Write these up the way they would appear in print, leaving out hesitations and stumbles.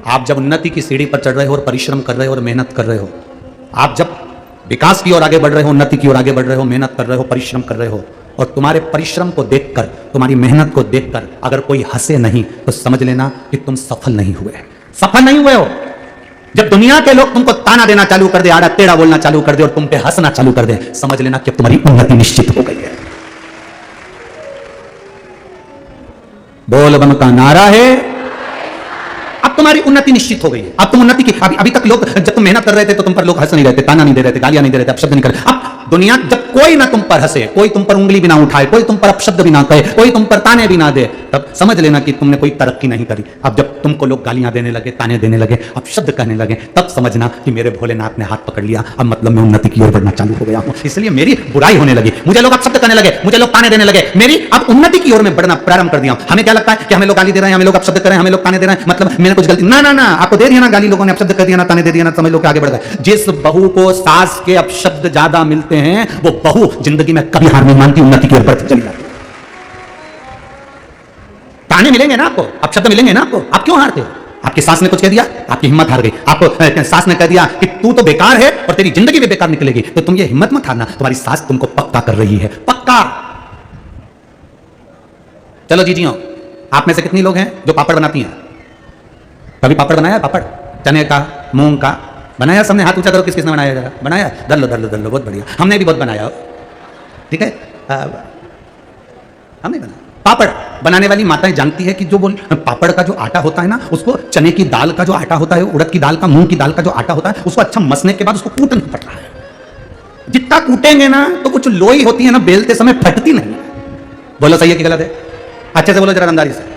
आप जब उन्नति की सीढ़ी पर चढ़ रहे हो और परिश्रम कर रहे हो और मेहनत कर रहे हो, आप जब विकास की ओर आगे बढ़ रहे हो, उन्नति की ओर आगे बढ़ रहे हो, मेहनत कर रहे हो, परिश्रम कर रहे हो, और तुम्हारे परिश्रम को देखकर, तुम्हारी मेहनत को देखकर अगर कोई हंसे नहीं तो समझ लेना कि तुम सफल नहीं हुए। सफल नहीं हुए हो। जब दुनिया के लोग तुमको ताना देना चालू कर दे, आड़ा टेढ़ा बोलना चालू कर दे और तुम पे हंसना चालू कर दे, समझ लेना कि तुम्हारी उन्नति निश्चित हो गई है। बोल बम का नारा है, अब तुम्हारी उन्नति निश्चित हो गई है। अब तुम उन्नति की, अभी तक लोग, जब तुम मेहनत कर रहे थे तो तुम पर लोग हंस नहीं रहे थे, ताना नहीं दे रहे थे, गालियां नहीं दे रहे थे, अपशब्द नहीं कर रहे। अब दुनिया, जब कोई ना तुम पर हंसे, कोई तुम पर उंगली भी ना उठाए, कोई तुम पर अपशब्द भी ना कहे, कोई तुम पर ताने भी ना दे, तब समझ लेना कि तुमने कोई तरक्की नहीं करी। अब जब तुमको लोग गालियां देने लगे, ताने देने लगे, अपशब्द कहने लगे, तब समझना कि मेरे भोलेनाथ ने हाथ पकड़ लिया, अब मतलब मैं उन्नति की ओर बढ़ना चालू हो गया हूं। इसलिए मेरी बुराई होने लगी, मुझे लोग अपशब्द कहने लगे, मुझे लोग ताने देने लगे, मेरी अब उन्नति की ओर में बढ़ना प्रारंभ कर दिया। हमें क्या लगता है कि हमें लोग गाली दे रहे हैं, हमें लोग अपशब्द कर रहे हैं, हमें लोग ताने दे रहे हैं, मतलब मैंने कुछ गलती, ना ना ना, आपको दे दिया ना गाली, लोगों ने अपशब्द कर दिया ना, ताने दे दिया ना, समझ लो कि आगे बढ़ गए। जिस बहू को सास के अपशब्द ज्यादा मिलते हैं, वो बहू जिंदगी में कभी हार नहीं मानती, उन्नति की ओर बढ़ती चली जाती है। ताने मिलेंगे ना आपको, अपशब्द मिलेंगे ना आपको, आप क्यों हारते हो? आपकी सास ने कुछ कह दिया, आपकी हिम्मत हार गई। आपको सास ने कह दिया कि तू तो बेकार है और तेरी जिंदगी भी बेकार निकलेगी, तो तुम ये हिम्मत मत हारना, तुम्हारी सास तुमको पक्का कर रही है, पक्का। चलो जीजियों, आप में से कितनी लोग हैं जो पापड़ बनाती हैं? कभी पापड़ बनाया? पापड़ चने का, मूंग का बनाया? सबने हाथ ऊंचा करो, किस किसने बनाया? जरा बनाया? धर लो धर लो धर लो, बहुत बढ़िया, हमने भी बहुत बनाया, ठीक है। हमने बनाया। पापड़ बनाने वाली माताएं जानती है कि जो पापड़ का जो आटा होता है ना, उसको चने की दाल का जो आटा होता है, उड़द की दाल का, मूंग की दाल का जो आटा होता है, उसको अच्छा मसने के बाद उसको कूटना पड़ता है। जितना कूटेंगे ना तो कुछ लोई होती है ना, बेलते समय फटती नहीं। बोलो सही है कि गलत है? अच्छे से बोलो जरा, रंदारी से।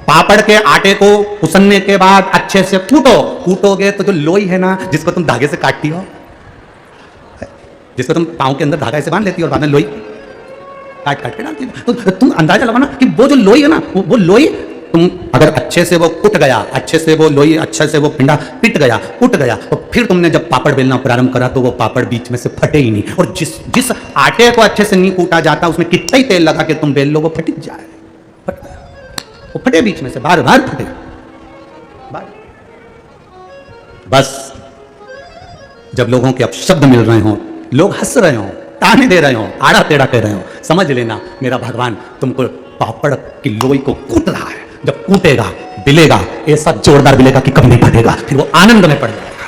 पापड़ के आटे को उसनने के बाद अच्छे से कूटोगे तो जो लोई है ना, जिसको तुम धागे से काटती हो, जिसको तुम पांव के अंदर धागा ऐसे बांध लेती हो और बाद में लोई काट काट के डालती हो, तो तुम अंदाजा लगाना कि वो जो लोई है ना, वो लोई तुम अगर अच्छे से वो कुट गया, अच्छे से वो लोई, अच्छे से वो पिंडा पिट गया, कुट गया, और फिर तुमने जब पापड़ बेलना प्रारंभ करा तो वो पापड़ बीच में से फटे ही नहीं। और जिस आटे को अच्छे से नहीं कूटा जाता, उसमें कितना ही तेल लगा के तुम बेल लो, वो फट जाए, वो फटे बीच में से, बार बार फटे। बस जब लोगों के अपशब्द मिल रहे हो, लोग हंस रहे हो, ताने दे रहे हो, आड़ा टेढ़ा कह रहे हो, समझ लेना मेरा भगवान तुमको पापड़ की लोई को कूट रहा है। जब कूटेगा, बिलेगा, ऐसा जोरदार बिलेगा कि कभी नहीं फटेगा, फिर वो आनंद में पड़ जाएगा।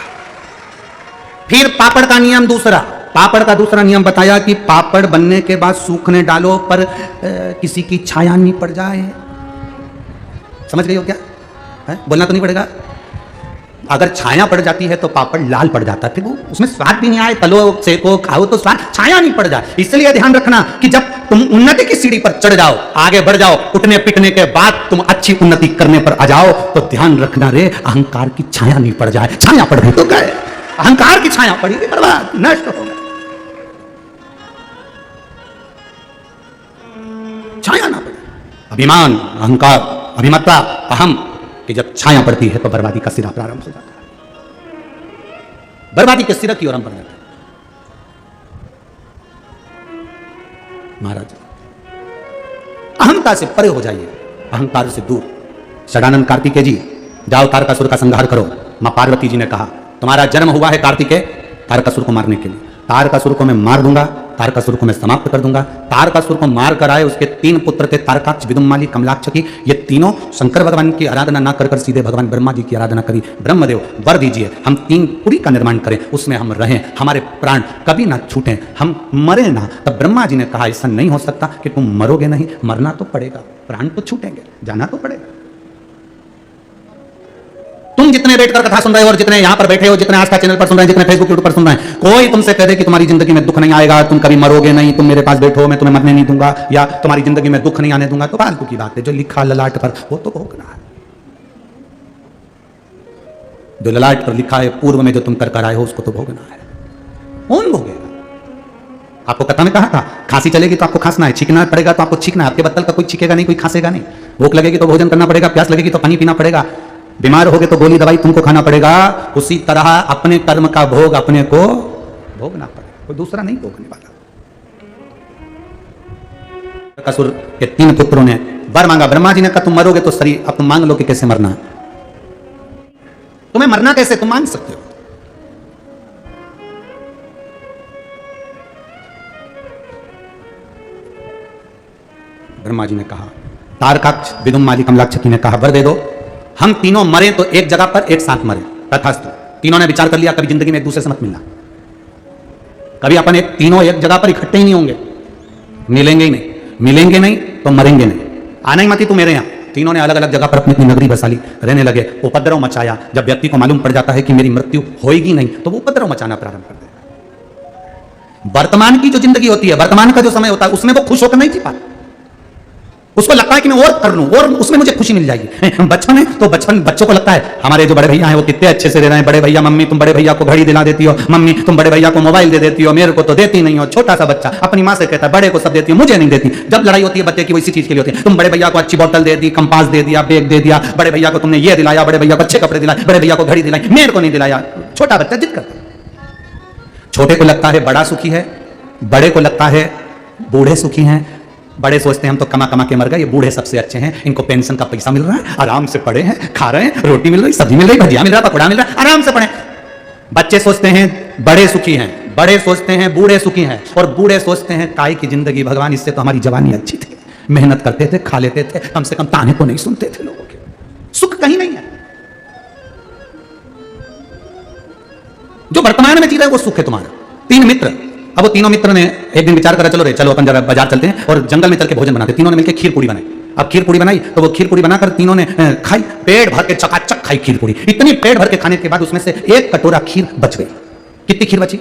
फिर पापड़ का नियम दूसरा, पापड़ का दूसरा नियम बताया कि पापड़ बनने के बाद सूखने डालो, पर किसी की छाया नहीं पड़ जाए। समझ गई हो क्या? बोलना तो नहीं पड़ेगा। अगर छाया पड़ जाती है तो पापड़ लाल पड़ जाता है, फिर वो उसमें स्वाद भी नहीं आए, तलो सेको खाओ तो स्वाद, छाया नहीं पड़ जाए। इसलिए ध्यान रखना कि जब तुम उन्नति की सीढ़ी पर चढ़ जाओ, आगे बढ़ जाओ, उठने पिटने के बाद तुम अच्छी उन्नति करने पर आ जाओ, तो ध्यान रखना रे, अहंकार की छाया नहीं पड़ जाए। छाया पड़ गई तो क्या है? अहंकार की छाया पड़ी, बर्बाद, नष्ट हो गया। छाया ना पड़े, अभिमान, अहंकार, अभिमत्ता, अहम कि जब छाया पड़ती है तो बर्बादी का सिरा प्रारंभ हो जाता है। बर्बादी के सिरे की ओर हम बढ़ जाते हैं। महाराज, अहंता से परे हो जाइए, अहंकार से दूर। षडानंद कार्तिकेय जी, जाओ तारकासुर का संहार करो। मां पार्वती जी ने कहा, तुम्हारा जन्म हुआ है कार्तिकेय तारकासुर को मारने के लिए। तारकासुर को मैं मार दूंगा, तारकासुर को मैं समाप्त कर दूंगा। तारकासुर को मार कर आए, उसके 3 पुत्र थे, तारकाक्ष, विदुम्माली, कमलाक्षकी। ये तीनों शंकर भगवान की आराधना ना कर सीधे भगवान ब्रह्मा जी की आराधना करी। ब्रह्मदेव वर दीजिए, हम 3 पुरी का निर्माण करें, उसमें हम रहें, हमारे प्राण कभी ना छूटें, हम मरे ना। तब ब्रह्मा जी ने कहा, ऐसा नहीं हो सकता कि तुम मरोगे नहीं, मरना तो पड़ेगा, प्राण तो छूटेंगे, जाना तो पड़ेगा। तुम जितने बैठकर कथा सुन रहे हो और जितने यहां पर बैठे हो, जितने आस्था चैनल पर सुन रहे हैं, जितने फेसबुक यूट्यूब पर सुन रहे हैं, कोई तुमसे कह दे कि तुम्हारी जिंदगी में दुख नहीं आएगा, तुम कभी मरोगे नहीं, तुम मेरे पास बैठो, मैं तुम्हें मरने नहीं दूंगा, या तुम्हारी जिंदगी में दुख नहीं आने दूंगा, तो फालतू की बात है। जो लिखा ललाट पर वो तो भोगना है। जो ललाट पर लिखा है, पूर्व में जो तुम कर आए हो, उसको तो भोगना है। कौन भोगेगा? आपको कथा में कहा था, खांसी चलेगी तो आपको खांसना है, छींकना पड़ेगा तो आपको छींकना है। आपके बत्तल का कोई छींकेगा नहीं, कोई खांसेगा नहीं। भूख लगेगी तो भोजन करना पड़ेगा, प्यास लगेगी तो पानी पीना पड़ेगा, बीमार होगे तो गोली दवाई तुमको खाना पड़ेगा। उसी तरह अपने कर्म का भोग अपने को भोगना पड़ेगा, कोई दूसरा नहीं भोगने वाला। तारकासुर के 3 पुत्रों ने वर मांगा, ब्रह्मा जी ने कहा तुम मरोगे तो शरीर, अब तुम मांग लो कि कैसे मरना। तुम्हें मरना कैसे, तुम मान सकते हो। ब्रह्मा जी ने कहा, तारकाक्ष विदुम माली कमलाक्षकी ने कहा, वर दे दो, हम तीनों मरे तो एक जगह पर एक साथ मरे, तथास्तु। तीनों ने विचार कर लिया, कभी जिंदगी में एक दूसरे से मत मिलना, कभी अपन तीनों एक जगह पर इकट्ठे ही नहीं होंगे, मिलेंगे ही नहीं, मिलेंगे नहीं तो मरेंगे नहीं, आना ही मत ही तू मेरे यहाँ। तीनों ने अलग अलग जगह पर अपनी अपनी नगरी बसा ली, रहने लगे, उपद्रव मचाया। जब व्यक्ति को मालूम पड़ जाता है कि मेरी मृत्यु होएगी नहीं, तो वो उपद्रव मचाना प्रारंभ कर देगा। वर्तमान की जो जिंदगी होती है, वर्तमान का जो समय होता है, उसमें वो खुश होकर नहीं जी पाता, उसको लगता है कि मैं और कर लूं और उसमें मुझे खुशी मिल जाएगी। बचपन है तो बच्चों को लगता है हमारे जो बड़े भैया हैं वो कितने अच्छे से रह रहे हैं, बड़े भैया, मम्मी तुम बड़े भैया को घड़ी दिला देती हो, मम्मी तुम बड़े भैया को मोबाइल दे देती हो, मेरे को तो देती नहीं हो। छोटा सा बच्चा अपनी माँ से कहता है बड़े को सब देती हो, मुझे नहीं देती। जब लड़ाई होती है बच्चे की, इसी चीज के लिए होती है, तुम बड़े भैया को अच्छी बोतल दे दी, कंपास दे दिया, बैग दे दिया, बड़े भैया को तुमने ये दिलाया, बड़े भैया को अच्छे कपड़े दिलाए, बड़े भैया को घड़ी दिलाई, मेरे को नहीं दिलाया। छोटा बच्चा जिद करता है। छोटे को लगता है बड़ा सुखी है, बड़े को लगता है बूढ़े सुखी हैं। बड़े सोचते हैं हम तो कमा कमा के मर गए, ये बूढ़े सबसे अच्छे हैं, इनको पेंशन का पैसा मिल रहा है, आराम से पड़े हैं, खा रहे हैं, रोटी मिल रही, सब्जी मिल रही, भजिया मिल रहा, पकौड़ा मिल रहा, आराम से पड़े। बच्चे सोचते हैं बड़े सुखी हैं, बड़े सोचते हैं बूढ़े सुखी हैं, और बूढ़े सोचते हैं काय की जिंदगी भगवान, इससे तो हमारी जवानी अच्छी थी, मेहनत करते थे, खा लेते थे, कम से कम ताने को नहीं सुनते थे लोगों के। सुख कहीं नहीं है, जो वर्तमान में जी रहा है वो सुख है तुम्हारा। 3 मित्र, अब वो तीनों मित्र ने एक दिन विचार करा, चलो अपन जरा बाजार चलते हैं और जंगल में चल के भोजन बनाते। तीनों ने मिलकर खीर पूड़ी बनाई। अब खीर पूड़ी बनाई तो वो खीर पूड़ी बनाकर तीनों ने खाई, पेट भर के चकाचक खाई खीर पूड़ी। इतनी पेट भर के खाने के बाद उसमें से 1 कटोरा खीर बच गई। कितनी खीर बची,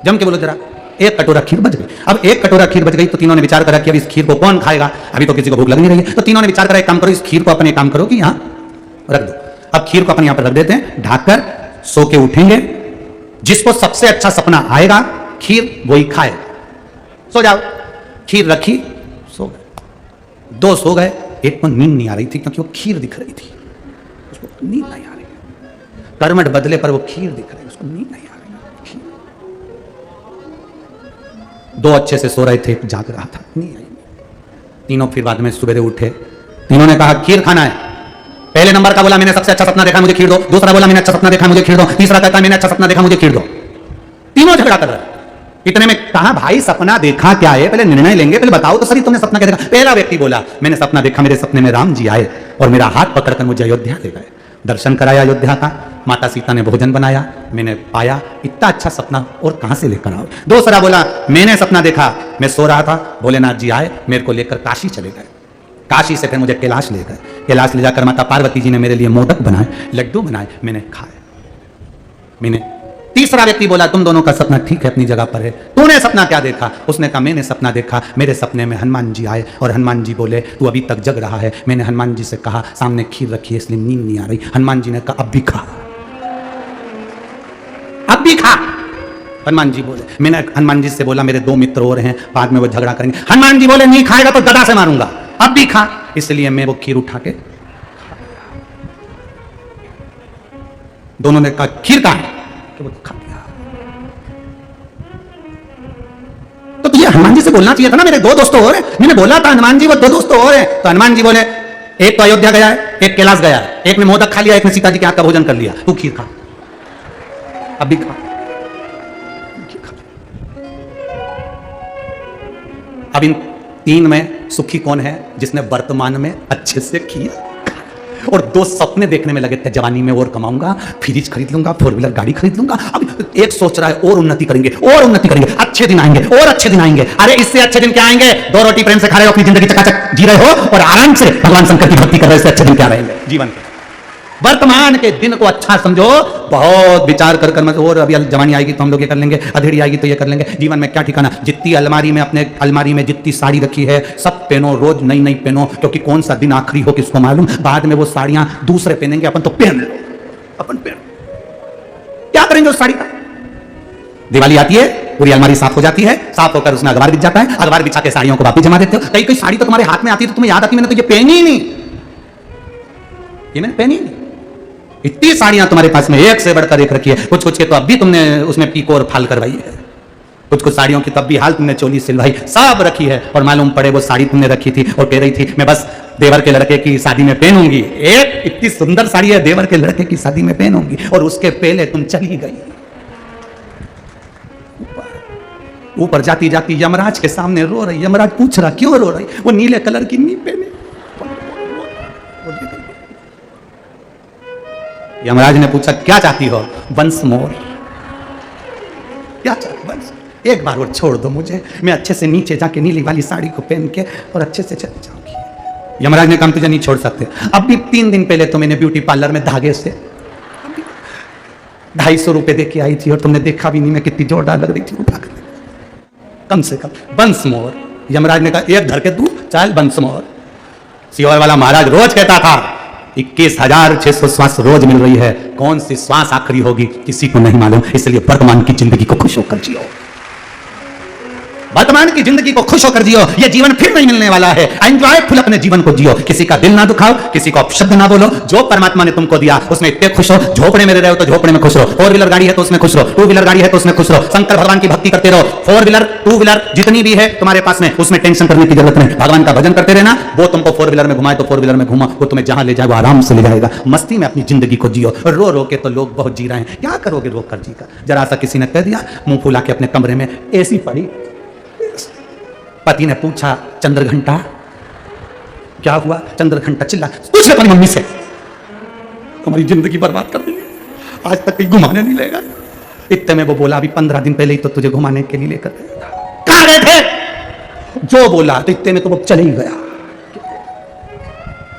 जम के बोलो जरा। 1 कटोरा खीर बच गई। अब 1 कटोरा खीर बच गई तो तीनों ने विचार करा कि अब इस खीर को कौन खाएगा, अभी तो किसी को भूख लग नहीं रही है। तो तीनों ने विचार करा, एक काम करो, इस खीर को अपने काम करो कि यहाँ रख दो। अब खीर को अपन यहाँ पर रख देते हैं, ढाककर सो के उठेंगे, जिसको सबसे अच्छा सपना आएगा खीर वही खाए। सो जाओ। खीर रखी, सो गए। 2 सो गए, एक को नींद नहीं आ रही थी क्योंकि वो खीर दिख रही थी, उसको नींद नहीं आ रही है। करवट बदले पर वो खीर दिख रही है, उसको नींद नहीं आ रही है। 2 अच्छे से सो रहे थे, एक जाग रहा था, नींद आई। तीनों फिर बाद में सुबह उठे, तीनों ने कहा खीर खाना है। पहले नंबर का बोला मैंने सबसे अच्छा सपना देखा, मुझे खीर दो। दूसरा बोला मैंने अच्छा सपना देखा, मुझे खीर दो। तीसरा कहता मैंने अच्छा सपना देखा, मुझे खीर दो। तीनों झगड़ा कर रहे। इतने में कहा भाई सपना देखा क्या है, पहले निर्णय लेंगे, पहले बताओ तो सही तुमने सपना क्या देखा। पहला व्यक्ति बोला मैंने सपना देखा, मेरे सपने में राम जी आए और मेरा हाथ पकड़कर मुझे अयोध्या ले गए, दर्शन कराया अयोध्या का, माता सीता ने भोजन बनाया, मैंने पाया, इतना अच्छा सपना और कहां से लेकर आओ। दूसरा बोला मैंने सपना देखा, मैं सो रहा था, भोलेनाथ जी आए, मेरे को लेकर काशी चले गए, काशी से फिर मुझे कैलाश ले गए, कैलाश ले जाकर माता पार्वती जी ने मेरे लिए मोदक बनाए, लड्डू बनाए, मैंने खाए। मैंने तीसरा व्यक्ति बोला तुम दोनों का सपना ठीक है, अपनी जगह पर है, तूने सपना क्या देखा। उसने कहा मैंने सपना देखा, मेरे सपने में हनुमान जी आए और हनुमान जी बोले तू अभी तक जग रहा है। मैंने हनुमान जी से कहा सामने खीर रखी है इसलिए नींद नहीं आ रही। हनुमान जी ने कहा अब भी खा, अब भी खा। हनुमान जी बोले, मैंने हनुमान जी से बोला मेरे 2 मित्र और हैं, बाद में वो झगड़ा करेंगे। हनुमान जी बोले नहीं खाएगा तो गदा से मारूंगा, अब भी खा। इसलिए मैं वो खीर उठा के, दोनों ने कहा खीर कहां है, तो वो खा गया। तो तुझे हनुमान जी से बोलना चाहिए था ना, मेरे 2 दोस्तों और हैं। मैंने बोला था हनुमान जी वो 2 दोस्तों और हैं। तो हनुमान जी बोले एक तो अयोध्या गया है, एक कैलाश गया है, एक ने मोदक खा लिया, एक ने सीता जी के हाथ का भोजन कर लिया, तू खीर खा, अब भी खा। अब इन 3 में सुखी कौन है, जिसने वर्तमान में अच्छे से खीर और 2 सपने देखने में लगे थे, जवानी में और कमाऊंगा, फ्रिज खरीद लूंगा, 4 व्हीलर गाड़ी खरीद लूंगा। अब एक सोच रहा है और उन्नति करेंगे, और उन्नति करेंगे, अच्छे दिन आएंगे और अच्छे दिन आएंगे। अरे इससे अच्छे दिन क्या आएंगे, 2 रोटी प्रेम से खा रहे हो, अपनी जिंदगी चकाचक जी रहे हो और आराम से भगवान शंकर की भक्ति कर रहे हो, इससे अच्छे दिन क्या रहेंगे जीवन के। वर्तमान के दिन को अच्छा समझो, बहुत विचार कर कर मत, और अभी जवानी आएगी तो हम लोग ये कर लेंगे, अधेड़ी आएगी तो ये कर लेंगे। जीवन में क्या ठिकाना, जितनी अलमारी में, अपने अलमारी में जितनी साड़ी रखी है सब पहनो, रोज नई नई पहनो, क्योंकि कौन सा दिन आखिरी हो किसको मालूम। बाद में वो साड़ियां दूसरे पहनेंगे, अपन तो पहन लो, अपन पहन क्या करेंगे उस साड़ी का। दिवाली आती है, पूरी अलमारी साफ हो जाती है, साफ होकर उसमें अखबार बिछ जाता है, अखबार बिछा के साड़ियों को वापस जमा देते हो। कई कई साड़ी तो तुम्हारे हाथ में आती है तो तुम्हें याद आती है मैंने तो ये पहनी ही नहीं, ये मैंने पहनी ही नहीं। इतनी साड़ियां तुम्हारे पास में एक से बढ़कर एक रखी है, कुछ कुछ के तो अब भी तुमने उसमें पीको और फाल करवाई है, कुछ कुछ साड़ियों की तब भी हाल तुमने चोली सिलवाई, सब रखी है। और मालूम पड़े वो साड़ी तुमने रखी थी और कह रही थी मैं बस देवर के लड़के की शादी में पहनूंगी, एक इतनी सुंदर साड़ी है देवर के लड़के की शादी में पहनूंगी, और उसके पहले तुम चली गई। ऊपर जाती जाती यमराज के सामने रो रही। यमराज पूछ रहा क्यों रो रही? वो नीले कलर की नहीं पहने। यमराज ने पूछा क्या चाहती हो? Once more. क्या चाहती? वंस, एक बार और छोड़ दो मुझे, मैं अच्छे से नीचे जाके नीली वाली साड़ी को पहन के और अच्छे से चली जाऊंगी। यमराज ने कहा तुझे नहीं छोड़ सकते। अभी 3 दिन पहले तो मैंने ब्यूटी पार्लर में धागे से 250 रुपए दे के आई थी और तुमने देखा भी नहीं मैं कितनी जोरदार लग रही थी। उठा कर कम से कम वंस मोर। यमराज ने कहा एक धर के तू चल वंस मोर। सीहोर वाला महाराज रोज कहता था 21,600 श्वास रोज मिल रही है, कौन सी श्वास आखिरी होगी किसी को नहीं मालूम, इसलिए वर्तमान की जिंदगी को खुश होकर जियो। वर्तमान की जिंदगी को खुश होकर जियो, ये जीवन फिर नहीं मिलने वाला है। एंजॉयफुल अपने जीवन को जियो, किसी का दिल ना दुखाओ, किसी को अपशब्द ना बोलो। जो परमात्मा ने तुमको दिया उसमें इतने खुश हो। झोपड़े में रह रहे हो तो झोपड़े में खुश रहो, 4 व्हीलर गाड़ी है तो उसमें खुश रहो, 2 व्हीलर गाड़ी है तो उसमें खुश रहो। शंकर भगवान की भक्ति करते रहो। 4 व्हीलर 2 व्हीलर जितनी भी है तुम्हारे पास में, उसमें टेंशन करने की जरूरत नहीं। भगवान का भजन करते रहना, वो तुमको 4 व्हीलर में घुमाए तो 4 व्हीलर में घुमा, वो तुम्हें जहां ले जाएगा आराम से ले जाएगा। मस्ती में अपनी जिंदगी को जियो। रो रो के तो लोग बहुत जी रहे हैं, क्या करोगे रो कर जी कर? जरा सा किसी ने कह दिया, मुंह फुला के अपने कमरे में एसी पड़ी। पति ने पूछा चंद्रघंटा क्या हुआ? चंद्रघंटा चिल्ला, पूछ ले अपनी मम्मी से, तुम्हारी जिंदगी बर्बाद कर दी, आज तक कहीं घुमाने नहीं लेगा। इतने में वो बोला अभी 15 दिन पहले ही तो तुझे घुमाने के लिए लेकर गया। कहां गए थे? जो बोला तो इतने में तो वो चले ही गया।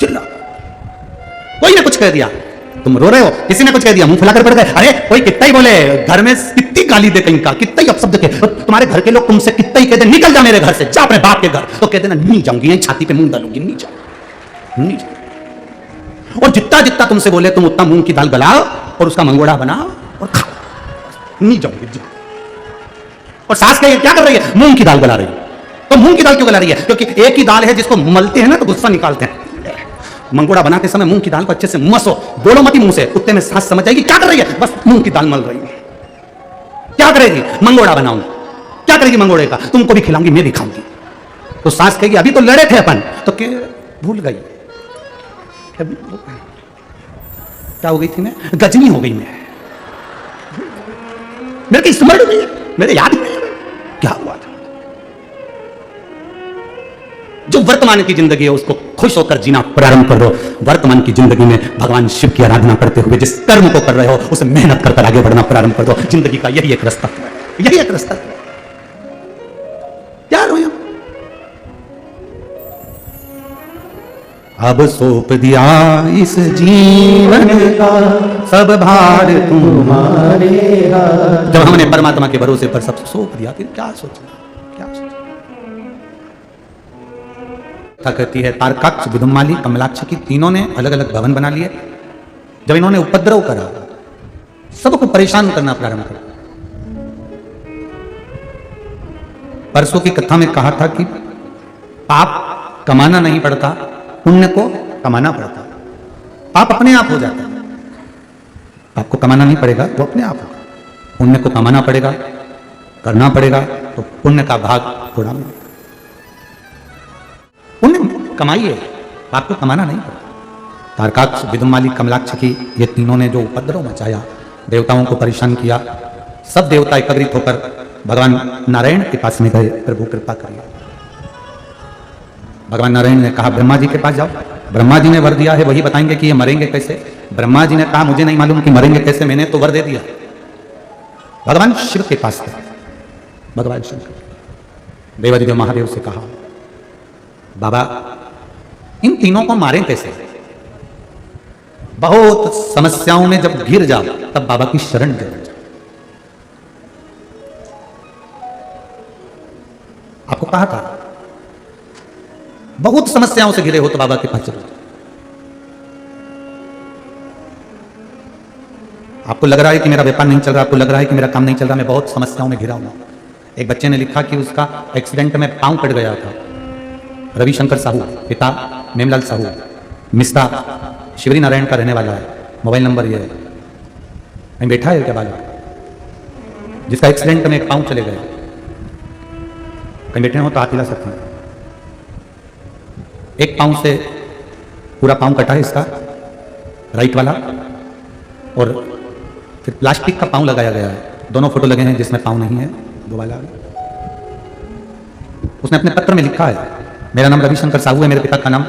चिल्ला, कोई ने कुछ कह दिया, तुम रो रहे हो, किसी ने कुछ कह दिया, मुंह फुलाकर पड़ गए। अरे कोई कितना ही बोले, घर में कितनी गाली दे कहीं का, कितना ही अपशब्द के, तुम्हारे घर के लोग तुमसे कितना ही कह दे निकल जा मेरे घर से, जा अपने बाप के घर, तो कह देना नहीं जाऊंगी, यहीं छाती पे मुंह डालूंगी, नहीं जाऊंगी, नहीं जाऊंगी। और जितना जितना तुमसे बोले तुम उतना मूंग की दाल गलाओ और उसका मंगोड़ा बनाओ और खाओ, नहीं जाऊंगी, जाओ। और सास कहे क्या कर रही है? मूंग की दाल गला रही है। तो मूंग की दाल क्यों गला रही है? क्योंकि एक ही दाल है जिसको मलते हैं ना तो गुस्सा निकालते हैं। मंगोड़ा बनाते समय मूंग की दाल को अच्छे से मसो, बोलो मत ही मुंह से, उतने में सास समझ जाएगी क्या कर रही है, बस मूंग की दाल मल रही है। क्या करेगी? मंगोड़ा बनाऊंगी। क्या करेगी मंगोड़े का? तुमको भी खिलाऊंगी, मैं भी खाऊंगी। तो सास कहेगी अभी तो लड़े थे अपन, तो क्या भूल गई? क्या हो गई थी? मैं गजनी हो गई, मैं मेरे की स्मरण नहीं है, मेरे याद नहीं है क्या हुआ था। जो वर्तमान की जिंदगी है उसको खुश होकर जीना प्रारंभ करो। वर्तमान की जिंदगी में भगवान शिव की आराधना करते हुए जिस कर्म को कर रहे हो उसे मेहनत कर आगे बढ़ना प्रारंभ कर दो। जिंदगी का यही एक रास्ता है, यही एक रास्ता है। क्या रोया? अब सौंप दिया इस जीवन का सब भार तुम्हारे हाथ। जब हमने परमात्मा के भरोसे पर सब सौंप दिया फिर क्या सोचा, क्या सोचा? कहती है तारकाक्ष, विदुम्माली, कमलाक्ष की तीनों ने अलग अलग भवन बना लिए। जब इन्होंने उपद्रव करा, सबको परेशान करना प्रारंभ करा। परसों की कथा में कहा था कि पाप कमाना नहीं पड़ता, पुण्य को कमाना पड़ता। पाप अपने आप हो जाता है, पाप को कमाना नहीं पड़ेगा, वो अपने आप होगा। पुण्य को कमाना पड़ेगा, करना पड़ेगा, तो पुण्य का भाग थोड़ा मिलेगा। पुण्य कमाइए, पाप को कमाना नहीं पड़ता। तारकाक्ष, विदुम्माली, कमलाक्ष की ये तीनों ने जो उपद्रव मचाया, देवताओं को परेशान किया, सब देवता एकत्रित होकर भगवान नारायण के पास में गए, प्रभु कृपा करिए। भगवान नारायण ने कहा ब्रह्मा जी के पास जाओ। ब्रह्मा जी ने वर दिया है, वही बताएंगे कि ये मरेंगे कैसे। ब्रह्मा जी ने कहा मुझे नहीं मालूम कि मरेंगे कैसे, मैंने तो वर दे दिया। भगवान शिव के पास गए। भगवान शिव देवादिदेव महादेव से कहा बाबा इन तीनों को मारें कैसे? बहुत समस्याओं में जब घिर जाओ तब बाबा की शरण जरूर जाओ। आपको कहा था बहुत समस्याओं से घिरे हो तो बाबा के पास जरूर जाओ। आपको लग रहा है कि मेरा व्यापार नहीं चल रहा, आपको लग रहा है कि मेरा काम नहीं चल रहा, मैं बहुत समस्याओं में घिरा हूं। एक बच्चे ने लिखा कि उसका एक्सीडेंट में पांव कट गया था। रविशंकर साहू, पिता मेमलाल साहू, मिस्ता शिवरी नारायण का रहने वाला है। मोबाइल नंबर ये है। कहीं बैठा है क्या बालक, जिसका एक्सीडेंट में एक पांव चले गए? कहीं बैठे हो तो हाथ हिला सकते हैं। एक पांव से पूरा पाँव कटा है इसका, राइट वाला, और फिर प्लास्टिक का पाँव लगाया गया है। दोनों फोटो लगे हैं जिसमें पाँव नहीं है, दो वाला। उसने अपने पत्र में लिखा है, मेरा नाम रविशंकर साहू है, मेरे पिता का नाम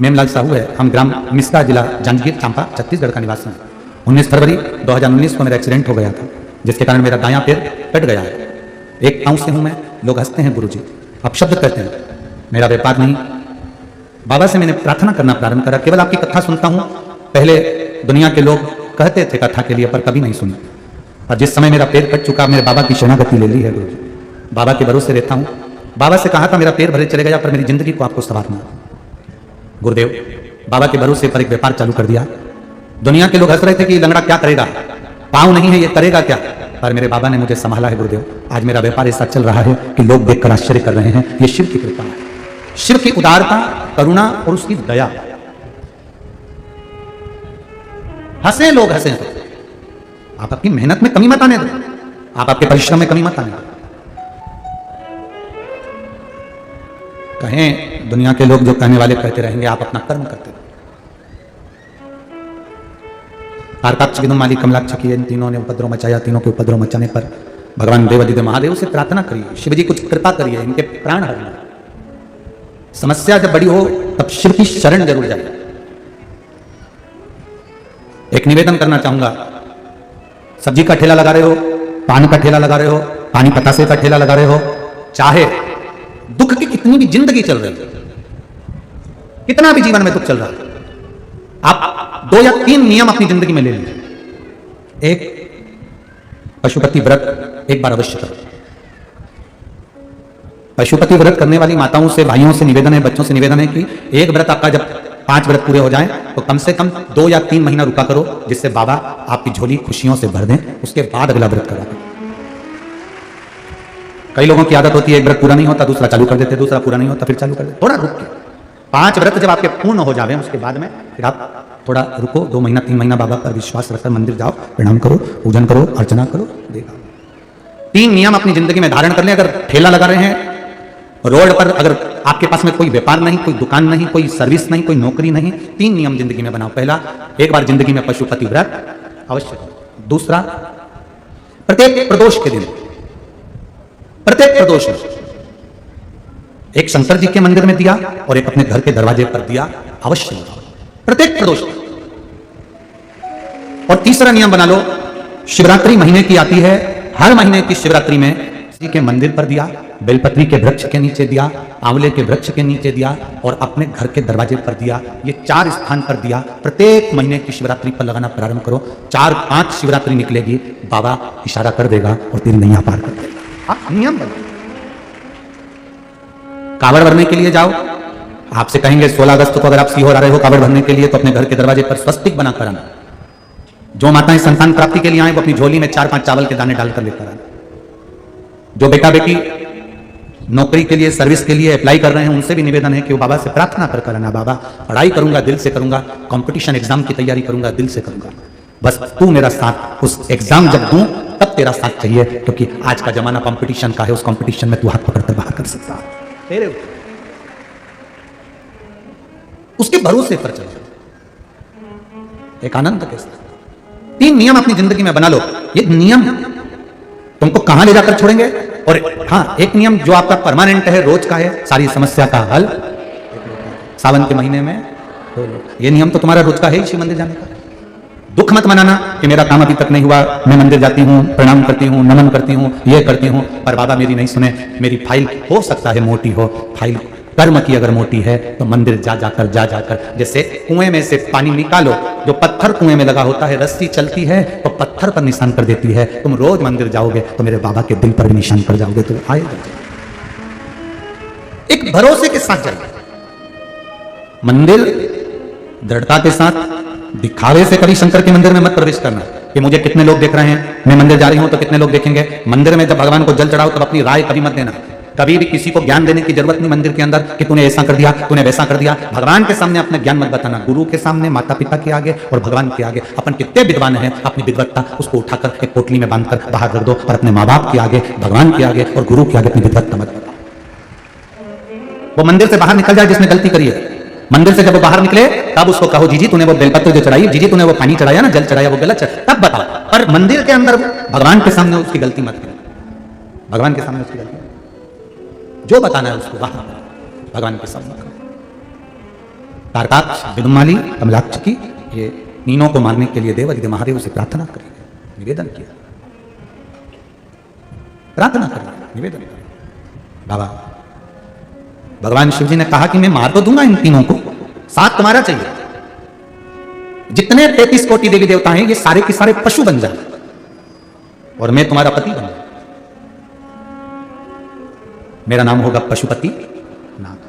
मेमलाल साहू है, हम ग्राम मिश्रा, जिला जांजगीर चांपा, छत्तीसगढ़ का निवासी हैं। 19 फरवरी 2019 को मेरा एक्सीडेंट हो गया था, जिसके कारण मेरा दायां पैर कट गया है। एक पाँव से हूं मैं। लोग हंसते हैं गुरुजी, अपशब्द कहते हैं, मेरा व्यापार नहीं। बाबा से मैंने प्रार्थना करना प्रारंभ करा। केवल आपकी कथा सुनता हूं। पहले दुनिया के लोग कहते थे कथा के लिए, पर कभी नहीं सुना। और जिस समय मेरा पैर कट चुका, मेरे बाबा की शरणागति ले ली है गुरुजी। बाबा के भरोसे रहता हूं। बाबा से कहा था मेरा पैर भले चले गया, पर मेरी जिंदगी को आपको संवारना। गुरुदेव, बाबा के भरोसे पर एक व्यापार चालू कर दिया। दुनिया के लोग हंस रहे थे कि लंगड़ा क्या करेगा, पाँव नहीं है, ये करेगा क्या, पर मेरे बाबा ने मुझे संभाला है गुरुदेव। आज मेरा व्यापार ऐसा चल रहा है कि लोग देखकर आश्चर्य कर रहे हैं। ये शिव की कृपा है, शिव की उदारता, करुणा और उसकी दया। हंसे लोग, हंसे। आप अपनी मेहनत में कमी मत आने दो, आप आपके परिश्रम में कमी मत आने दो। कहें दुनिया के लोग जो कहने वाले कहते रहेंगे, आप अपना कर्म करते रहो। तारकाक्ष, विदुम, माली, कमलाक्ष की इन तीनों ने उपद्रव मचाया। तीनों के उपद्रव मचाने पर भगवान देवादिदेव महादेव से प्रार्थना करिए, शिव जी कुछ कृपा करिए, इनके प्राण हरना। समस्या जब बड़ी हो तब शिव की शरण जरूर जाए। एक निवेदन करना चाहूंगा, सब्जी का ठेला लगा रहे हो, पान का ठेला लगा रहे हो, पानी पतासे का ठेला लगा रहे हो, चाहे दुख की कितनी भी जिंदगी चल रही है, कितना भी जीवन में दुख चल रहा है, आप 2 या 3 नियम अपनी जिंदगी में ले लीजिए। एक, पशुपति व्रत एक बार अवश्य करो। पशुपति व्रत करने वाली माताओं से, भाइयों से निवेदन है, बच्चों से निवेदन है कि एक व्रत आपका जब 5 व्रत पूरे हो जाएं तो कम से कम 2 या 3 महीना रुका करो, जिससे बाबा आपकी झोली खुशियों से भर दें। उसके बाद अगला व्रत करा करो। कई लोगों की आदत होती है, एक व्रत पूरा नहीं होता दूसरा चालू कर देते, दूसरा पूरा नहीं होता फिर चालू कर देते। थोड़ा रुक के 5 व्रत जब आपके पूर्ण हो जावे, उसके बाद में फिर आप थोड़ा रुको, 2 महीना 3 महीना बाबा पर विश्वास रखकर मंदिर जाओ, प्रणाम करो, पूजन करो, अर्चना करो, देखा। 3 नियम अपनी जिंदगी में धारण कर लें। अगर ठेला लगा रहे हैं रोड पर, अगर आपके पास में कोई व्यापार नहीं, कोई दुकान नहीं, कोई सर्विस नहीं, कोई नौकरी नहीं, 3 नियम जिंदगी में बनाओ। पहला, एक बार जिंदगी में पशुपति व्रत अवश्य करो। दूसरा, प्रत्येक प्रदोष के दिन, प्रत्येक प्रदोष में एक शंकर जी के मंदिर में दिया और एक अपने घर के दरवाजे पर दिया अवश्य लगाओ, प्रत्येक प्रदोष। और तीसरा नियम बना लो, शिवरात्रि महीने की आती है, हर महीने की शिवरात्रि में किसी के मंदिर पर दिया, बेलपत्री के वृक्ष के नीचे दिया, आंवले के वृक्ष के नीचे दिया और अपने घर के दरवाजे पर दिया। ये 4 स्थान पर दिया। प्रत्येक महीने की शिवरात्रि पर लगाना प्रारंभ करो। 4-5 शिवरात्रि निकलेगी, बाबा इशारा कर देगा और तेरी नैया पार कर देगा। आप नियम बनो। कावड़ भरने के लिए जाओ, आपसे कहेंगे 16 अगस्त को अगर आप सीहोर आ रहे हो कावड़ भरने के लिए, तो अपने घर के दरवाजे पर स्वस्तिक बना कर आना। जो माताएं संतान प्राप्ति के लिए आए वो अपनी झोली में 4-5 चावल के दाने डालकर लेकर आना। जो बेटा बेटी नौकरी के लिए, सर्विस के लिए अप्लाई कर रहे हैं, उनसे भी निवेदन है कि वो बाबा से प्रार्थना कर आना, बाबा पढ़ाई करूंगा दिल से करूंगा, कंपटीशन एग्जाम की तैयारी करूंगा दिल से करूंगा, बस तू मेरा साथ, उस एग्जाम जब दूं तब तेरा साथ चाहिए, क्योंकि आज का जमाना कंपटीशन का है। उस कंपटीशन में तू हाथ पकड़कर बाहर कर सकता है तेरे, उसके भरोसे पर चलो, एक आनंद के साथ। 3 नियम अपनी जिंदगी में बना लो। ये नियम तुमको कहां ले जाकर छोड़ेंगे। और हाँ, एक नियम जो आपका परमानेंट है, रोज का है, सारी समस्या का हल सावन के महीने में। ये नियम तो तुम्हारा रोज का है ही, शिव मंदिर जाने का। दुख मत मनाना कि मेरा काम अभी तक नहीं हुआ, मैं मंदिर जाती हूँ, प्रणाम करती हूँ, नमन करती हूँ, ये करती हूँ, पर बाबा मेरी नहीं सुने। मेरी फाइल हो सकता है मोटी हो, फाइल कर्म की अगर मोटी है तो मंदिर जा जाकर जैसे कुएं में से पानी निकालो, जो पत्थर कुएं में लगा होता है, रस्सी चलती है तो पत्थर पर निशान कर देती है। तुम रोज मंदिर जाओगे तो मेरे बाबा के दिल पर भी निशान कर जाओगे, तो आएगा। एक भरोसे के साथ जाइए मंदिर, दृढ़ता के साथ। दिखावे से कभी शंकर के मंदिर में मत प्रवेश करना कि मुझे कितने लोग देख रहे हैं, मैं मंदिर जा रही हूं तो कितने लोग देखेंगे। मंदिर में जब भगवान को जल चढ़ाओ तब अपनी राय कभी मत देना। कभी भी किसी को ज्ञान देने की जरूरत नहीं मंदिर के अंदर कि तूने ऐसा कर दिया, तूने वैसा कर दिया। भगवान के सामने अपना ज्ञान मत बताना। गुरु के सामने, माता पिता के आगे और भगवान के आगे अपन कितने विद्वान हैं, अपनी विद्वत्ता उसको उठाकर एक पोटली में बांधकर बाहर रख दो और अपने माँ बाप के आगे, भगवान के आगे और गुरु के आगे अपनी विद्वत्ता मत बताओ। वो मंदिर से बाहर निकल जाए जिसने गलती करी है, मंदिर से जब वो बाहर निकले तब उसको कहो जीजी तूने वो बेलपत्र जो चढ़ाई, जीजी तूने वो पानी चढ़ाया ना, जल चढ़ाया, वो गलत तब बताओ। पर मंदिर के अंदर भगवान के सामने उसकी गलती मत करो, भगवान के सामने उसकी गलती जो बताना है उसको बाहर भगवान के सामने करो। तारकाक्ष, विदुमाली, कमलाक्ष की ये तीनों को मारने के लिए देवादिदेव महादेव से प्रार्थना करेंगे, निवेदन किया, प्रार्थना करेंगे, निवेदन करेंगे। बाबा भगवान शिव जी ने कहा कि मैं मार तो दूंगा इन तीनों को, साथ तुम्हारा चाहिए। जितने 33 कोटि देवी देवता हैं ये सारे के सारे पशु बन जाए और मैं तुम्हारा पति बन जाऊं, मेरा नाम होगा पशुपति नाथ,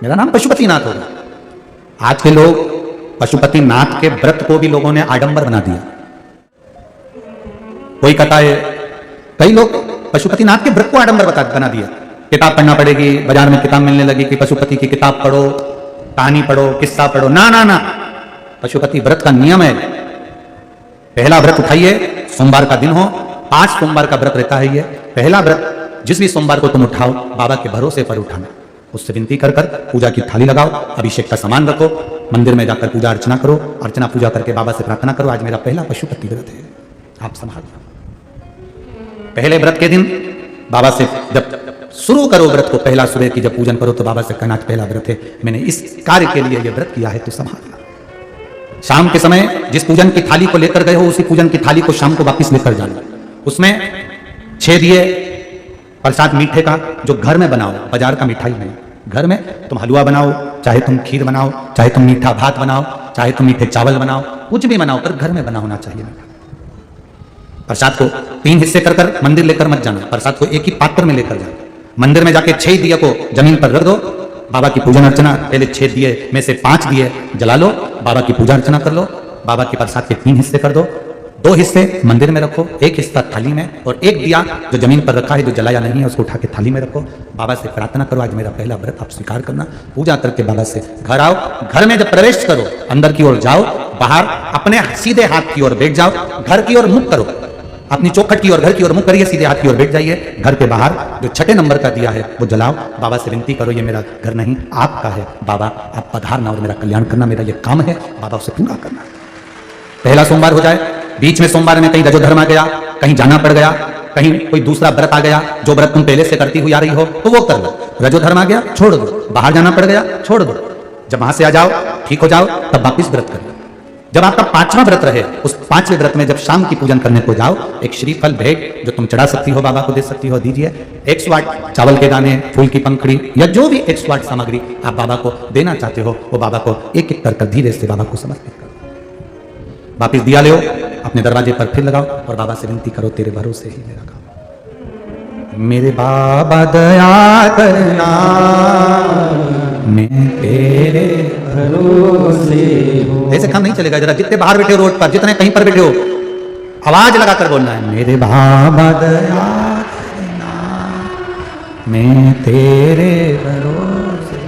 मेरा नाम पशुपति नाथ होगा। आज के लोग पशुपति नाथ के व्रत को भी लोगों ने आडंबर बना दिया। कोई कहता है, कई लोग पशुपति नाथ के व्रत को आडंबर बना दिया। किताब पढ़ना पड़ेगी, बाजार में किताब मिलने लगी कि पशुपति की किताब पढ़ो, कहानी पढ़ो, किस्सा पढ़ो। ना ना ना, पशुपति व्रत का नियम है, पहला व्रत उठाइए, सोमवार का दिन हो, 5 सोमवार का व्रत रहता है ये। पहला व्रत जिस भी सोमवार को तुम उठाओ, बाबा के भरोसे पर उठाना, उससे विनती कर कर पूजा की थाली लगाओ, अभिषेक का सामान रखो, मंदिर में जाकर पूजा अर्चना करो, अर्चना पूजा करके बाबा से प्रार्थना करो, आज मेरा पहला पशुपति व्रत है, आप संभालो। पहले व्रत के दिन बाबा से जब शुरू करो व्रत को, पहला सुबह की जब पूजन करो तो बाबा से कहना पहला व्रत है, मैंने इस कार्य के लिए यह व्रत किया है तो संभालना। शाम के समय जिस पूजन की थाली को लेकर गए हो उसी पूजन की थाली को शाम को वापस लेकर जाना, उसमें 6 दिए प्रसाद मीठे का जो घर में बनाओ, बाजार का मिठाई नहीं, घर में तुम हलवा बनाओ, चाहे तुम खीर बनाओ, चाहे तुम मीठा भात बनाओ, चाहे तुम मीठे चावल बनाओ, कुछ भी बनाओ पर घर में बना होना चाहिए। प्रसाद को 3 हिस्से कर कर मंदिर लेकर मत जाना, प्रसाद को एक ही पात्र में लेकर जाना। मंदिर में जाके 6 दिए को जमीन पर रख दो, बाबा की पूजन अर्चना, पहले 6 दिए में से 5 दिए जला लो, बाबा की पूजा अर्चना कर लो, बाबा के प्रसाद के 3 हिस्से कर दो, 2 हिस्से मंदिर में रखो, 1 हिस्सा थाली में, और 1 दिया जो जमीन पर रखा है जो जलाया नहीं है उसको उठा के थाली में रखो। बाबा से प्रार्थना करो, आज मेरा पहला व्रत आप स्वीकार करना। पूजा करके बाबा से घर आओ, घर में जब प्रवेश करो अंदर की ओर जाओ, बाहर अपने सीधे हाथ की ओर बैठ जाओ, घर की ओर मुख करो, अपनी चौखट की ओर घर की ओर मुख करिए, सीधे हाथ की ओर बैठ जाइए। घर के बाहर जो 6ठे नंबर का दिया है वो जलाओ, बाबा से विनती करो, ये मेरा घर नहीं आपका है, बाबा आप पधारना और मेरा कल्याण करना, मेरा ये काम है, बाबा उसे पूरा करना। पहला सोमवार हो जाए, बीच में सोमवार में कहीं रजोधर्म आ गया, कहीं जाना पड़ गया, कहीं कोई दूसरा व्रत आ गया, जो व्रत तुम पहले से करती हुई आ रही हो तो वो कर लो। रजोधर्म आ गया छोड़ दो, बाहर जाना पड़ गया छोड़ दो, जब वहां से आ जाओ ठीक हो जाओ तब वापिस व्रत कर लो। जब आपका 5वां व्रत रहे, उस 5वें व्रत में जब शाम की पूजन करने को जाओ, एक श्रीफल भेंट जो तुम चढ़ा सकती हो बाबा को दे सकती हो, दीजिए। 108 चावल के दाने, फूल की पंखड़ी या जो भी 108 सामग्री आप बाबा को देना चाहते हो वो बाबा को एक एक कर धीरे से बाबा को समर्पित करो। वापिस दिया ले अपने दरवाजे पर फिर लगाओ और बाबा से विनती करो, तेरे भरोसे ही मेरा काम, मेरे बाबा दया करना, मैं तेरे भरोसे हूं। ऐसे काम नहीं चलेगा, जरा जितने बाहर बैठे हो रोड पर, जितने कहीं पर बैठे हो, आवाज लगाकर बोलना है, मेरे बाबा दया करना, मैं तेरे भरोसे,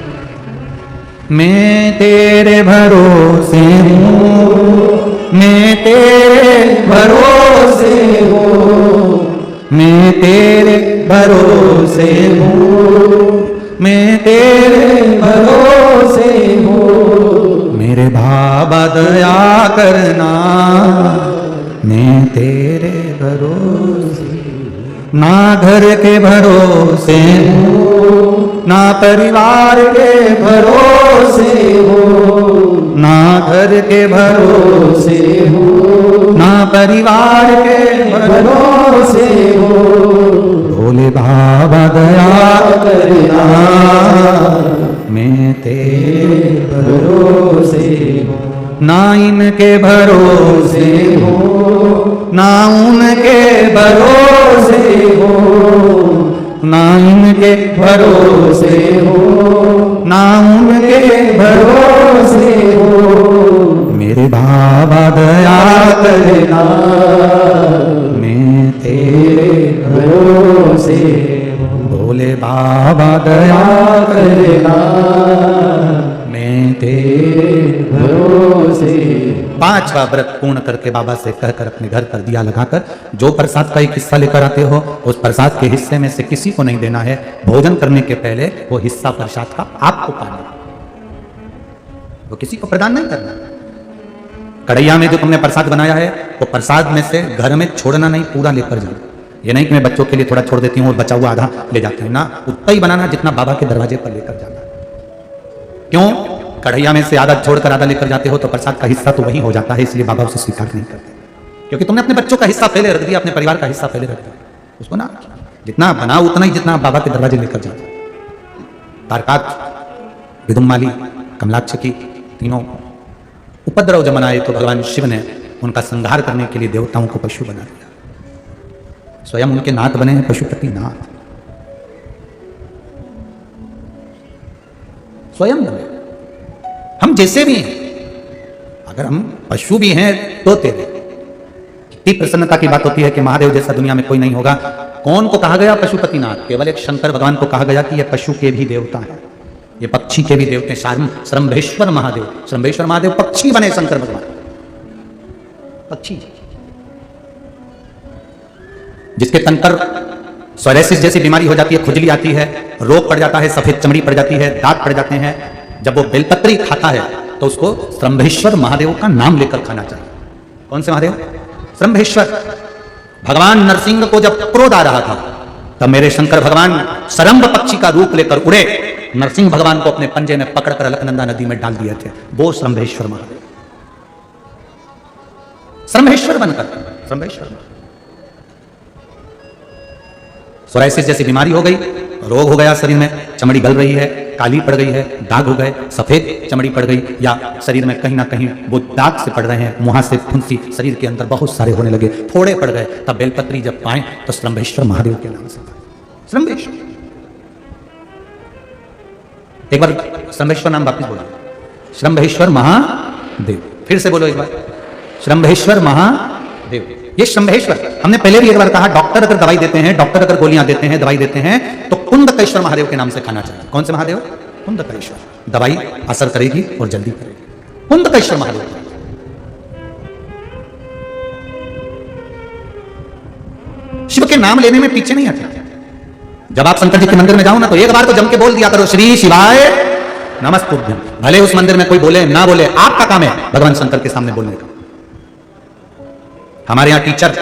मैं तेरे भरोसे हूँ, मैं तेरे भरोसे हूँ, मैं तेरे भरोसे हूँ, मैं तेरे भरोसे हूँ, मेरे बाबा दया करना, मैं तेरे भरोसे, ना घर के भरोसे हूँ, ना परिवार के भरोसे हूँ, ना घर के भरोसे हूँ, ना परिवार के भरोसे हूँ, भोले बाबा दया करना, मैं तेरे भरोसे हूँ, ना इनके भरोसे हूँ, ना उनके भरोसे हूँ, ना इनके भरोसे हूँ, ना उनके भरोसे हूँ, मेरे बाबा दया करना, मैं तेरे भरोसे हूँ, भोले बाबा दया करना, मैं तेरे भरोसे। 5वां व्रत पूर्ण करके बाबा से कहकर अपने घर पर दिया लगाकर जो प्रसाद का एक हिस्सा लेकर आते हो उस प्रसाद के हिस्से में से किसी को नहीं देना है। भोजन करने के पहले वो हिस्सा प्रसाद का आपको पाना, वो किसी को प्रदान नहीं करना। कढ़ैया में जो तुमने प्रसाद बनाया है वो प्रसाद में से घर में छोड़ना नहीं, पूरा लेकर जाना। ये नहीं कि मैं बच्चों के लिए थोड़ा छोड़ देती हूँ और बचा हुआ आधा ले जाती हूँ ना, उतना ही बनाना जितना बाबा के दरवाजे पर लेकर जाना। क्यों? कढ़ैया में से आधा छोड़कर आधा लेकर जाते हो तो प्रसाद का हिस्सा तो वही हो जाता है, इसलिए बाबा उसे स्वीकार नहीं करते, क्योंकि तुमने अपने बच्चों का हिस्सा पहले रख दिया, अपने परिवार का हिस्सा पहले रख दिया। उसको ना जितना बनाओ उतना ही जितना बाबा के दरवाजे लेकर जाते। तारकाक्ष, विदुम्माली, कमलाक्ष की तीनों उपद्रव जब मनाए तो भगवान शिव ने उनका संहार करने के लिए देवताओं को पशु बना दिया। स्वयं उनके नाथ बने हैं पशुपति नाथ, स्वयं बने। हम जैसे भी हैं, अगर हम पशु भी हैं तो तेरे कितनी प्रसन्नता की बात होती है कि महादेव जैसा दुनिया में कोई नहीं होगा। कौन को कहा गया पशुपतिनाथ? केवल एक शंकर भगवान को कहा गया कि ये पशु के भी देवता हैं, ये पक्षी के भी देवते हैं। श्रंभेश्वर महादेव, श्रंभेश्वर महादेव पक्षी बने, शंकर भगवान पक्षी। जिसके तन पर सोरेसिस जैसी बीमारी हो जाती है, खुजली आती है, रोग पड़ जाता है, सफेद चमड़ी पड़ जाती है, दाग पड़ जाते हैं, जब वो बेलपत्री खाता है तो उसको श्रंभेश्वर महादेव का नाम लेकर खाना चाहिए। कौन से महादेव? श्रंभेश्वर। भगवान नरसिंह को जब क्रोध आ रहा था तब मेरे शंकर भगवान सरंभ पक्षी का रूप लेकर उड़े, नरसिंह भगवान को अपने पंजे में पकड़कर अलकनंदा नदी में डाल दिए थे। वो श्रंभेश्वर महादेव, श्रंभेश्वर बनकर श्रंभेश्वर। सोराइसिस जैसी बीमारी हो गई, रोग हो गया शरीर में, चमड़ी गल रही है, काली पड़ गई है, दाग हो गए, सफेद चमड़ी पड़ गई, या शरीर में कहीं ना कहीं वो दाग से पड़ रहे हैं, मुंह से फुंसी शरीर के अंदर बहुत सारे होने लगे, फोड़े पड़ गए, तब बेलपत्री जब पाए तो श्रंभेश्वर महादेव के नाम से श्रंभेश्वर। एक बार श्रंभेश्वर नाम वापिस बोलो, श्रंभेश्वर महादेव। फिर से बोलो एक बार, श्रंभेश्वर महादेव। ये श्रंभेश्वर, हमने पहले भी एक बार कहा, डॉक्टर अगर दवाई देते हैं, डॉक्टर अगर गोलियां देते हैं, दवाई देते हैं, तो कुंदकेश्वर महादेव के नाम से खाना चाहिए। कौन से महादेव? कुंदकेश्वर। दवाई असर करेगी और जल्दी करेगी। कुंदकेश्वर महादेव। शिव के नाम लेने में पीछे नहीं हटे। जब आप शंकर जी के मंदिर में जाओ ना तो एक बार तो जम के बोल दिया करो, श्री शिवाय नमस्तुभ्यम। भले उस मंदिर में कोई बोले ना बोले, आपका काम है भगवान शंकर के सामने बोलने का। हमारे यहाँ टीचर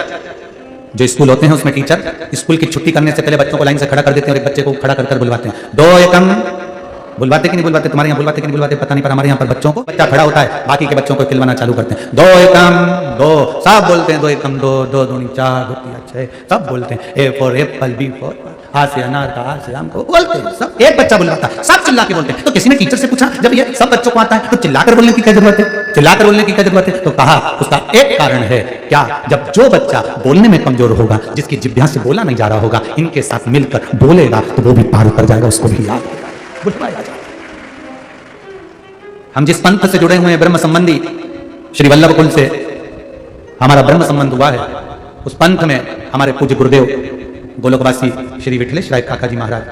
जो स्कूल होते हैं उसमें टीचर स्कूल की छुट्टी करने से पहले बच्चों को लाइन से खड़ा कर देते हैं और एक बच्चे को खड़ा कर बुलवाते हैं, 2 एकम। बुलवाते कि नहीं बुलवाते? तुम्हारे यहाँ बुलवाते कि नहीं बुलवाते पता नहीं, पर हमारे यहाँ पर बच्चों को बच्चा खड़ा होता है, बाकी के बच्चों को खिलवाना चालू करते हैं, 2 एकम 2, सब बोलते हैं 2 एकम 2, 2 दूनी 4, 2 3 6, सब बोलते हैं। A for apple, B for आ से अनार का, आ से आम को बोलते हैं सब। एक बच्चा बुलवाता है, सब चिल्ला के बोलते हैं। तो किसी ने टीचर से पूछा, जब ये सब बच्चों को आता है तो चिल्लाकर बोलने की क्या जरूरत है? चिल्लाकर बोलने की क्या जरूरत है? तो कहा उसका एक कारण है, क्या? जब जो बच्चा बोलने में कमजोर होगा, जिसकी जिह्वा से बोला नहीं जा रहा होगा, इनके साथ मिलकर बोलेगा तो वो भी पार कर जाएगा, उसको भी याद बुलवाया जाएगा। हम जिस पंथ से जुड़े हुए हैं, ब्रह्म संबंधी श्री वल्लभ कुल से हमारा ब्रह्म संबंध हुआ है, उस पंथ में हमारे पूज्य गुरुदेव गोलोकवासी श्री विठलेश राय काका जी महाराज,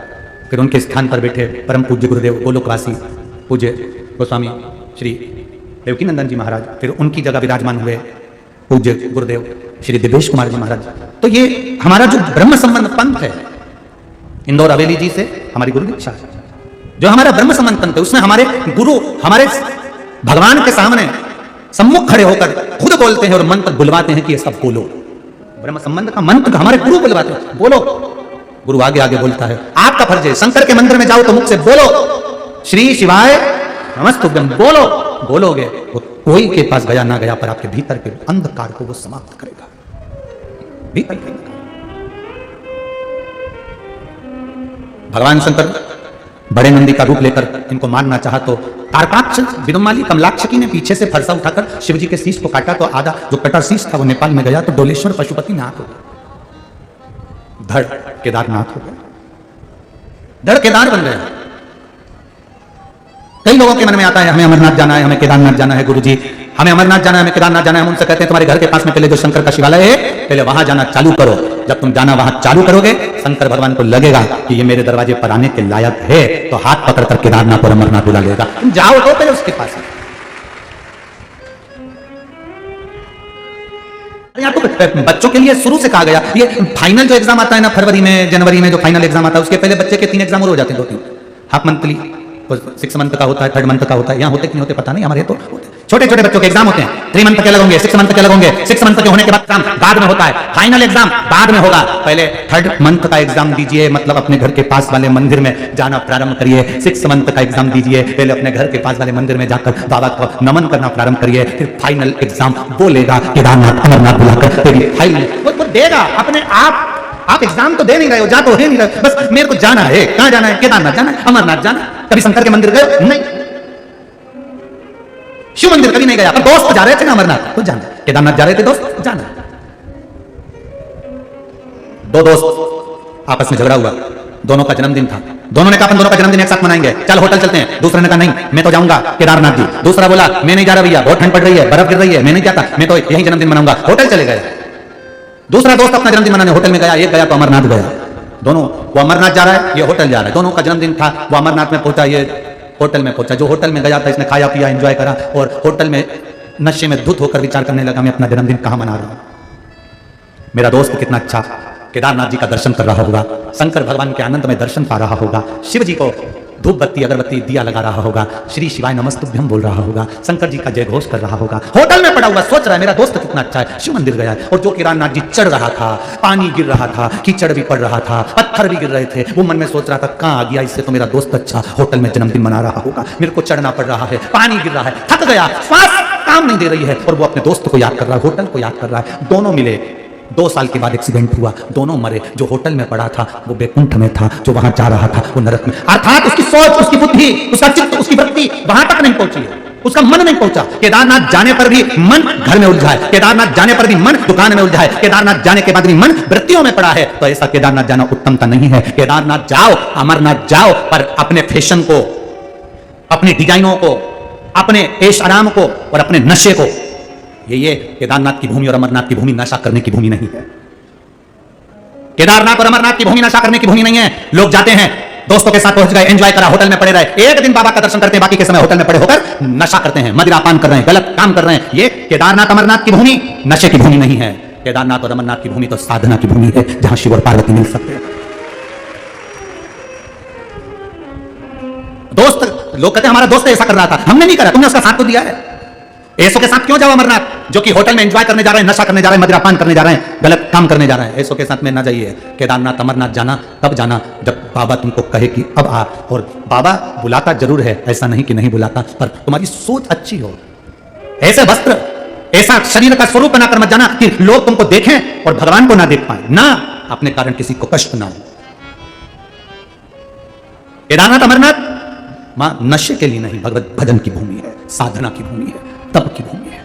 फिर उनके स्थान पर बैठे परम पूज्य गुरुदेव गोलोकवासी पूज्य गोस्वामी श्री देवकी नंदन जी महाराज, फिर उनकी जगह विराजमान हुए पूज्य गुरुदेव श्री दिवेश कुमार जी महाराज। तो ये हमारा जो ब्रह्म संबंध पंथ है, इंदौर हवेली जी से हमारी गुरु दीक्षा, जो हमारा ब्रह्म संबंध पंथ है, उसमें हमारे गुरु हमारे भगवान के सामने सम्मुख खड़े होकर खुद बोलते हैं और मंत्र बुलवाते हैं कि ये सब बोलो। ब्रह्म संबंध का मंत्र हमारे गुरु बुलवाते हैं, बोलो। गुरु आगे आगे बोलता है, आपका फर्ज है शंकर के मंदिर में जाओ तो मुख से बोलो श्री शिवाय नमस्तुभ्यम, बोलो। बोलोगे वो कोई के पास गया ना गया, पर आपके भीतर के अंधकार को वो समाप्त करेगा। भीतर के भगवान शंकर बड़े नंदी का रूप लेकर इनको मारना चाहा तो तारकाक्ष विदुम्माली कमलाक्षकी ने पीछे से फरसा उठाकर शिव जी के शीश को काटा, तो आधा जो कटा शीश था वो नेपाल में गया, तो डोलेश्वर पशुपति नाथ हो गया, धड़ केदारनाथ हो गया, धड़ केदार बन गया। कई लोगों के मन में आता है हमें अमरनाथ जाना है, हमें केदारनाथ जाना है, गुरुजी हमें अमरनाथ जाना है, हमें केदारनाथ जाना है। हम उनसे कहते हैं तुम्हारे घर के पास में पहले जो शंकर का शिवालय है, पहले वहां जाना चालू करो। जब तुम जाना वहां चालू करोगे, शंकर भगवान को लगेगा कि ये मेरे दरवाजे पर आने के लायक है, तो हाथ पकड़कर केदारनाथ और अमरनाथ बुला लेगा। तुम जाओ तो पहले उसके पास। यार तो बच्चों के लिए शुरू से कहा गया, ये फाइनल जो एग्जाम आता है ना फरवरी में जनवरी में जो फाइनल एग्जाम आता है उसके पहले बच्चे के 3 एग्जाम और हो जाते हैं, 2-3 हाफ मंथली, 6 मंथ का होता है, 3rd मंथ का होता है। यहाँ होते कि नहीं होते पता नहीं, हमारे तो होते। छोटे छोटे बच्चों के एग्जाम होते हैं, 3 मंथ के अलग होंगे, 6 मंथ के अलग होंगे, 6 मंथ के होने के बाद एग्जाम बाद में होता है, फाइनल एग्जाम बाद में होगा। पहले 3rd मंथ का एग्जाम दीजिए, मतलब अपने घर के पास वाले मंदिर में जाना प्रारंभ करिए। 6 मंथ का एग्जाम दीजिए, पहले अपने घर के पास वाले मंदिर में जाकर बाबा को नमन करना प्रारंभ करिए। फिर फाइनल एग्जाम बोलेगा केदारनाथ अमरनाथ बुलाकर तेरी फाइनल वो देगा अपने आप एग्जाम तो दे नहीं रहे हो, जा तो है नहीं रहे, बस मेरे को जाना है। कहां जाना है? केदारनाथ जाना है, अमरनाथ जाना है। कभी शंकर के मंदिर गए? नहीं। शिव मंदिर कभी नहीं गया, पर दोस्त जा रहे थे ना अमरनाथ, तो जाना। केदारनाथ जा रहे थे दोस्त, जाना। 2 दोस्त आपस में झगड़ा हुआ, दोनों का जन्मदिन था, दोनों ने कहा अपन दोनों का जन्मदिन एक साथ मनाएंगे, चल होटल चलते हैं। दूसरे ने कहा नहीं मैं तो जाऊंगा केदारनाथ जी। दूसरा बोला मैं नहीं जा रहा भैया, बहुत ठंड पड़ रही है, बर्फ गिर रही है, मैं नहीं जाता, मैं तो यही जन्मदिन मनाऊंगा। होटल चले गए। दूसरा दोस्त अपना जन्मदिन मनाने होटल में गया, एक गया तो अमरनाथ गया। दोनों, वो अमरनाथ जा रहा है, ये होटल जा रहा है। दोनों का जन्मदिन था, वो अमरनाथ में पहुंचा, ये होटल में पहुंचा। जो होटल में गया था इसने खाया पिया एंजॉय करा और होटल में नशे में धुत होकर विचार करने लगा मैं अपना जन्मदिन कहां मना रहा हूं। मेरा दोस्त कितना अच्छा केदारनाथ जी का दर्शन कर रहा होगा, शंकर भगवान के आनंद में दर्शन पा रहा होगा, शिव जी को धूप बत्ती अगरबत्ती दिया लगा रहा होगा, श्री शिवाय नमस्तुभ्यम बोल रहा होगा, शंकर जी का जय घोष कर रहा होगा। होटल में पड़ा हुआ सोच रहा है मेरा दोस्त कितना अच्छा है, शिव मंदिर गया है। और जो केदारनाथ जी चढ़ रहा था, पानी गिर रहा था, कीचड़ भी पड़ रहा था, पत्थर भी गिर रहे थे, वो मन में सोच रहा था कहां आ गया, इससे तो मेरा दोस्त अच्छा होटल में जन्मदिन मना रहा होगा, मेरे को चढ़ना पड़ रहा है, पानी गिर रहा है, थक गया, श्वास काम नहीं दे रही है। और वो अपने दोस्त को याद कर रहा है, होटल को याद कर रहा है। दोनों मिले, 2 साल के बाद एक्सीडेंट हुआ, दोनों मरे। जो होटल में पड़ा था वो बैकुंठ में था, जो वहां जा रहा था वो नरक में। अर्थात उसकी सोच, उसकी बुद्धि, उसका चित्त, उसकी वृत्ति वहां तक नहीं पहुंची, उसका मन नहीं पहुंचा। केदारनाथ जाने पर भी मन घर में उलझा है, केदारनाथ जाने पर भी मन दुकान में उलझा है, केदारनाथ जाने के बाद भी मन वृत्तियों में पड़ा है। तो ऐसा केदारनाथ जाना उत्तमता नहीं है। केदारनाथ जाओ, अमरनाथ जाओ, पर अपने फैशन को, अपनी डिजाइनों को, अपने ऐश आराम को और अपने नशे को, ये केदारनाथ की भूमि और अमरनाथ की भूमि नशा करने की भूमि नहीं है। केदारनाथ और अमरनाथ की भूमि नशा करने की भूमि नहीं है। लोग जाते हैं, दोस्तों के साथ पहुंच गए, एंजॉय करा, होटल में पड़े रहे, एक दिन बाबा का दर्शन करते हैं, बाकी के समय होटल में पड़े होकर नशा करते हैं, मदिरापान कर रहे हैं, गलत काम कर रहे हैं। ये केदारनाथ अमरनाथ की भूमि नशे की भूमि नहीं है। केदारनाथ और अमरनाथ की भूमि तो साधना की भूमि है, जहां शिव और पार्वती मिल सकते हैं। दोस्त, लोग कहते हैं हमारा दोस्त ऐसा कर रहा था, हमने नहीं करा, तुमने उसका साथ तो दिया है। ऐसो के साथ क्यों जाओ अमरनाथ, जो कि होटल में एंजॉय करने जा रहे हैं, नशा करने जा रहे हैं, मदिरापान करने जा रहे हैं, गलत काम करने जा रहे हैं। ऐसो के साथ में ना जाइए। केदारनाथ अमरनाथ जाना तब जाना जब बाबा तुमको कहे कि अब आ। और बाबा बुलाता जरूर है, ऐसा नहीं कि नहीं बुलाता, पर तुम्हारी सोच अच्छी हो। ऐसे वस्त्र, ऐसा शरीर का स्वरूप बनाकर मत जाना कि लोग तुमको देखें और भगवान को ना देख पाए, ना अपने कारण किसी को कष्ट ना हो। केदारनाथ अमरनाथ मां नशे के लिए नहीं, भगवत भजन की भूमि है, साधना की भूमि है, तप की भूमि है।